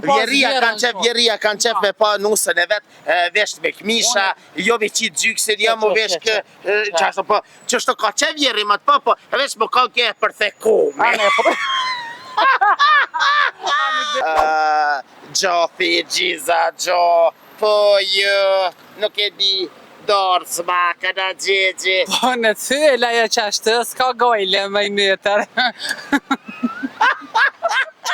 Vjeria kanë qef me pa nusën e vetë vesht me këmisha, jo me qitë gjyksin, jo mu vesh kë, qashtë po, qështu ka qef vjeri më të po, vesh më ka kje për thekume. Gjo, gjiza, gjo, po jo, nuk e di, dorë s'ma, këna gjegje. Po në cyla ja qashtë, s'ka gojle me i nëtër.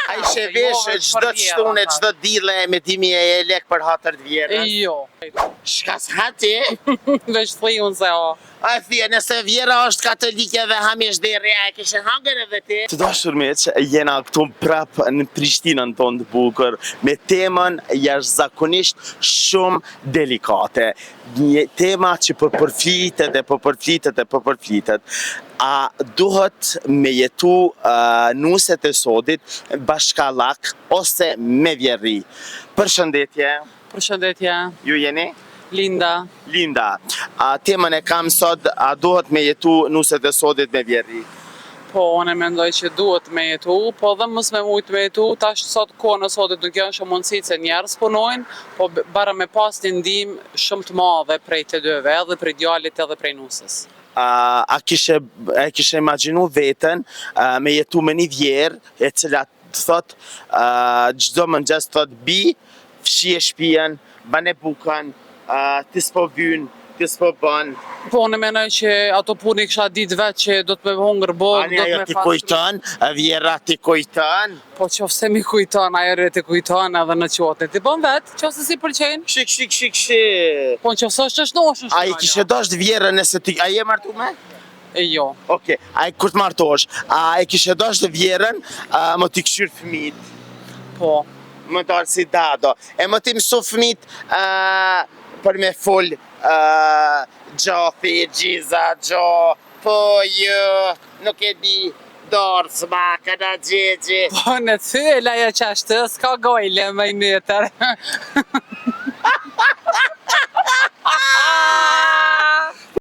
A ishe vesh gjdo të shtune, gjdo dile me 1000 lek për hatër të vjerën? Jo. Shka s'hati? Vesh thri unë se o. A thje, nëse vjera është katolike dhe hamish deri, a e kishe hangër edhe ti? Të dashur miq, jena këtu prap në Prishtinën tonë të bukur me temën jashtëzakonisht shumë delikate. Një tema që po përflitet e po përflitet e po përflitet. A duhet me jetu nuset e sodit bashkallak ose me vjerri? Përshëndetje. Përshëndetje. Ju jeni? Linda. Linda, temën e kam sot, a duhet me jetu nuset e sodit me vjerri? Po, unë mendoj që duhet me jetu, po dhe mos me mujtë me jetu, tash sot kohën e sotit nuk janë shumë mundësit se njerës punojnë, po bara me pas një ndim shumë të madhe prej të dëve, edhe prej djalit edhe prej nusës. A kishe imaginu veten me jetu me një vjerë e cila të thot gjdo mëngjes thot bi, fshie shpijen, bane bukan, ti s'po vynë, ti s'po bën. Po, unë mendoj që ato puni kisha ditë vetë që do të me hungër bog, Ani ajo ti kujton, vjera ti kujton. Po qofse mi kujton, ajo ti kujton edhe në qotën. Ti bën vetë, qofse si pëlqen. Shik. Po qofse është nosh. A i kishe dosht vjerën nëse ti, a je martu me? Jo. Oke, a i kur të martosh, a i kishe dosht vjerën më t'i këshyr fëmit? Po. Më darë si dado. E më t'i mësu fëmit për me full gjo, gjiza, gjo, po jo, nuk e di, dorë s'ma, këna gjegje. Po në cyla ja qashtë, s'ka gojle me i nëtër.